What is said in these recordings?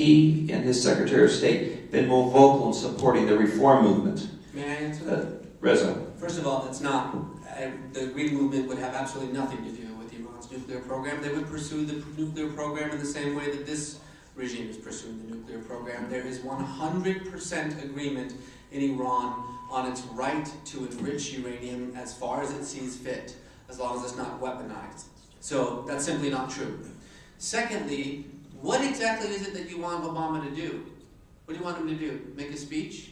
he and his Secretary of State been more vocal in supporting the reform movement? May I answer that? Reza. First of all, it's not. The Green Movement would have absolutely nothing to do with Iran's nuclear program. They would pursue the nuclear program in the same way that this regime is pursuing the nuclear program. There is 100% agreement in Iran on its right to enrich uranium as far as it sees fit, as long as it's not weaponized. So that's simply not true. Secondly, what exactly is it that you want Obama to do? What do you want him to do? Make a speech?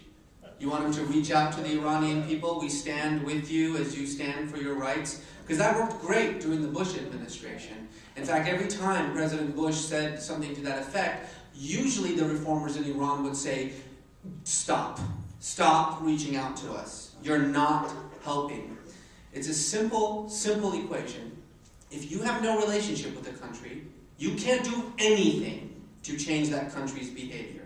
You want him to reach out to the Iranian people? We stand with you as you stand for your rights? Because that worked great during the Bush administration. In fact, every time President Bush said something to that effect, usually the reformers in Iran would say, stop. Stop reaching out to us. You're not helping. It's a simple, simple equation. If you have no relationship with the country, you can't do anything to change that country's behavior.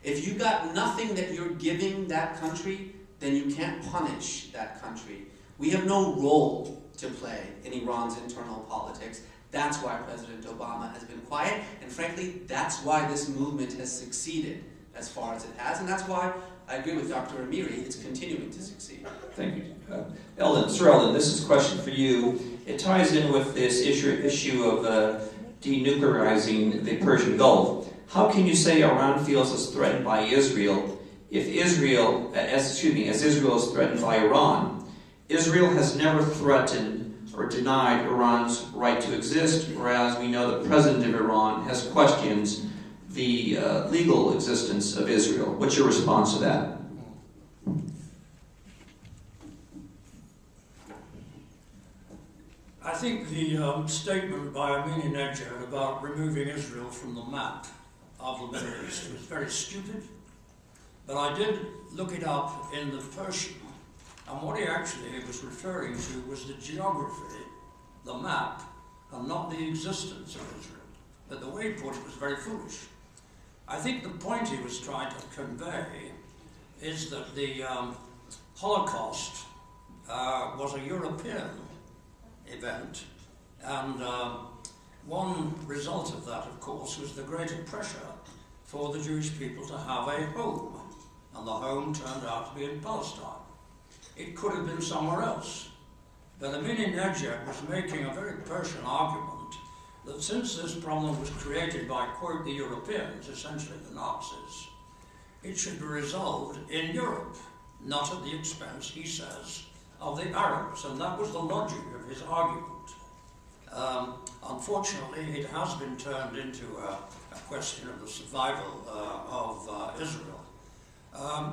If you got nothing that you're giving that country, then you can't punish that country. We have no role to play in Iran's internal politics. That's why President Obama has been quiet, and frankly, that's why this movement has succeeded as far as it has, and that's why I agree with Dr. Amiri, it's continuing to succeed. Thank you. Sir Eldon, this is a question for you. It ties in with this issue of denuclearizing the Persian Gulf. How can you say Iran feels as threatened by Israel if as Israel is threatened by Iran? Israel has never threatened or denied Iran's right to exist, whereas we know the president of Iran has questions the legal existence of Israel. What's your response to that? I think the statement by Ahmadinejad about removing Israel from the map of the Middle East was very stupid, but I did look it up in the Persian, and what he actually was referring to was the geography, the map, and not the existence of Israel. But the way he put it was very foolish. I think the point he was trying to convey is that the Holocaust was a European event, and one result of that, of course, was the greater pressure for the Jewish people to have a home, and the home turned out to be in Palestine. It could have been somewhere else, but Ahmadinejad was making a very Persian argument that since this problem was created by, quote, the Europeans, essentially the Nazis, it should be resolved in Europe, not at the expense, he says, of the Arabs, and that was the logic of his argument. Unfortunately, it has been turned into a question of the survival of Israel.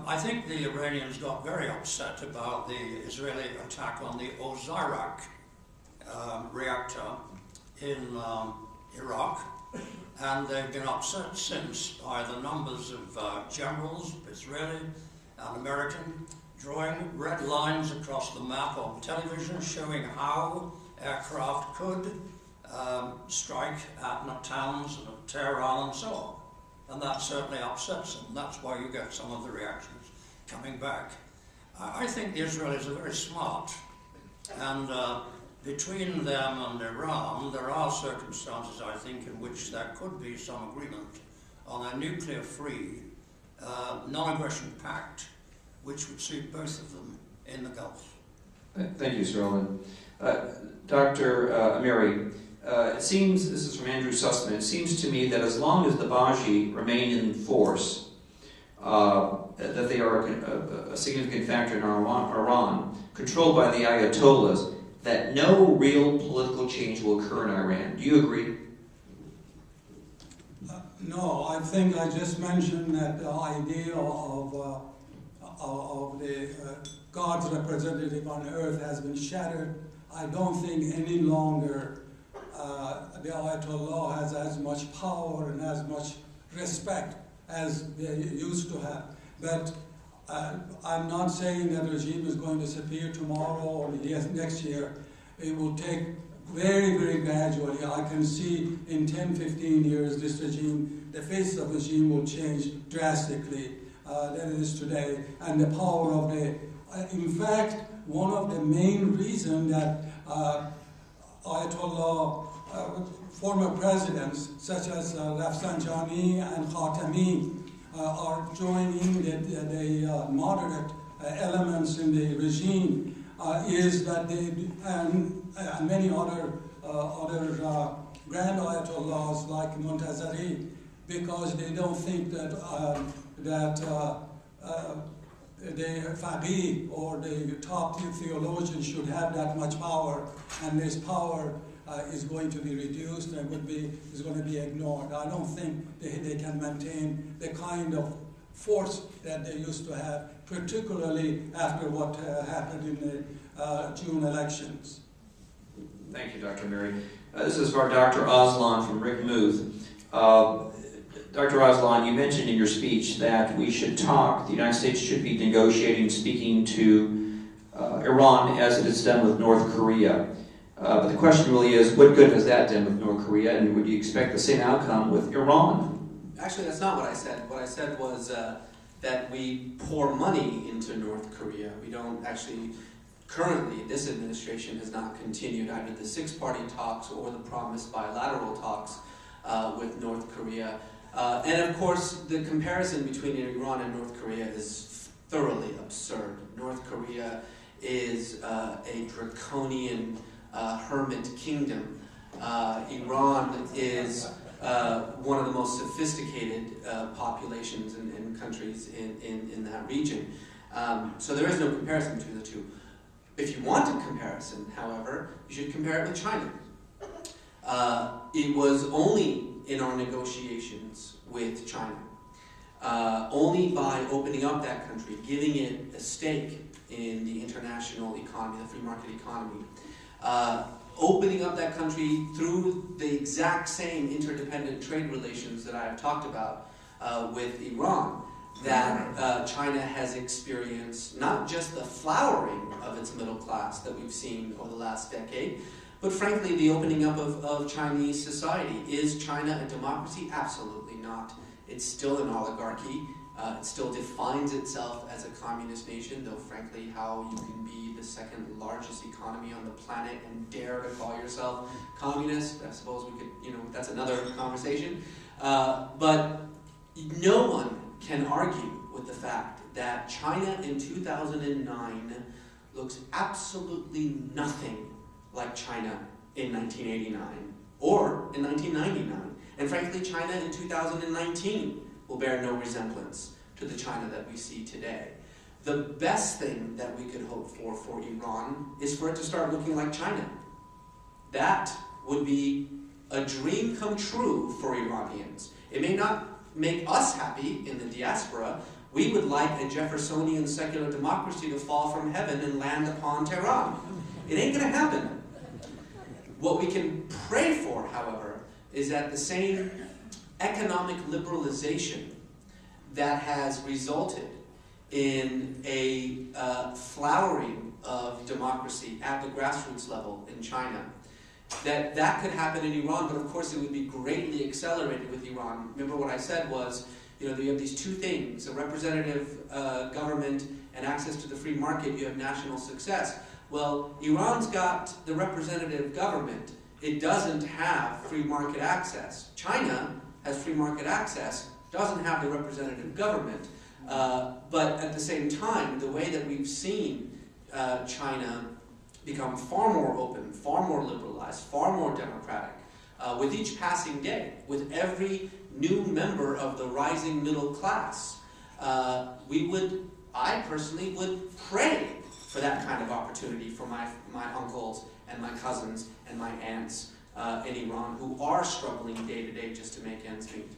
I think the Iranians got very upset about the Israeli attack on the Osirak reactor in Iraq, and they've been upset since by the numbers of generals, Israeli and American, drawing red lines across the map on television showing how aircraft could strike at towns and Tehran and so on. And that certainly upsets them. That's why you get some of the reactions coming back. I think the Israelis are very smart, and between them and Iran, there are circumstances, I think, in which there could be some agreement on a nuclear-free, non-aggression pact, which would suit both of them in the Gulf. Thank you, Sir Eldon. Dr. Amiri, it seems, this is from Andrew Sussman, it seems to me that as long as the Baji remain in force, that they are a significant factor in Iran, controlled by the Ayatollahs, that no real political change will occur in Iran. Do you agree? No, I think I just mentioned that the idea of the God's representative on earth has been shattered. I don't think any longer the Ayatollah has as much power and as much respect as they used to have. But I'm not saying that the regime is going to disappear tomorrow or next year. It will take very, very gradually. I can see in 10, 15 years this regime, the face of the regime will change drastically than it is today. And the power of the, in fact, one of the main reasons that Ayatollah former presidents such as Rafsanjani and Khatami are joining the moderate elements in the regime is that they and many other grand ayatollahs like Montazeri, because they don't think that the faqih or the top theologian should have that much power, and this power is going to be reduced and is going to be ignored. I don't think they can maintain the kind of force that they used to have, particularly after what happened in the June elections. Thank you, Dr. Mary. This is for Dr. Aslan from Rick Muth. Dr. Aslan, you mentioned in your speech that we should talk, the United States should be negotiating, speaking to Iran as it has done with North Korea. But the question really is, what good has that done with North Korea, and would you expect the same outcome with Iran? Actually, that's not what I said. What I said was that we pour money into North Korea. We don't actually, currently, this administration has not continued either the six-party talks or the promised bilateral talks with North Korea. And of course, the comparison between Iran and North Korea is thoroughly absurd. North Korea is a draconian hermit kingdom. Iran is one of the most sophisticated populations and countries in that region. So there is no comparison between the two. If you want a comparison, however, you should compare it with China. It was only in our negotiations with China, only by opening up that country, giving it a stake in the international economy, the free market economy, opening up that country through the exact same interdependent trade relations that I have talked about with Iran, that China has experienced not just the flowering of its middle class that we've seen over the last decade, but frankly the opening up of Chinese society. Is China a democracy? Absolutely not. It's still an oligarchy. It still defines itself as a communist nation, though frankly how you can be the second largest economy on the planet and dare to call yourself communist, I suppose we could, that's another conversation. But no one can argue with the fact that China in 2009 looks absolutely nothing like China in 1989 or in 1999. And frankly, China in 2019 will bear no resemblance to the China that we see today. The best thing that we could hope for Iran is for it to start looking like China. That would be a dream come true for Iranians. It may not make us happy in the diaspora. We would like a Jeffersonian secular democracy to fall from heaven and land upon Tehran. It ain't gonna happen. What we can pray for, however, is that the same economic liberalization that has resulted in a flowering of democracy at the grassroots level in China, that could happen in Iran, but of course it would be greatly accelerated with Iran. Remember what I said was, you have these two things, a representative government and access to the free market, you have national success. Well, Iran's got the representative government. It doesn't have free market access. China has free market access, doesn't have the representative government. But at the same time, the way that we've seen China become far more open, far more liberalized, far more democratic, with each passing day, with every new member of the rising middle class, I personally would pray for that kind of opportunity for my uncles and my cousins and my aunts in Iran who are struggling day to day just to make ends meet.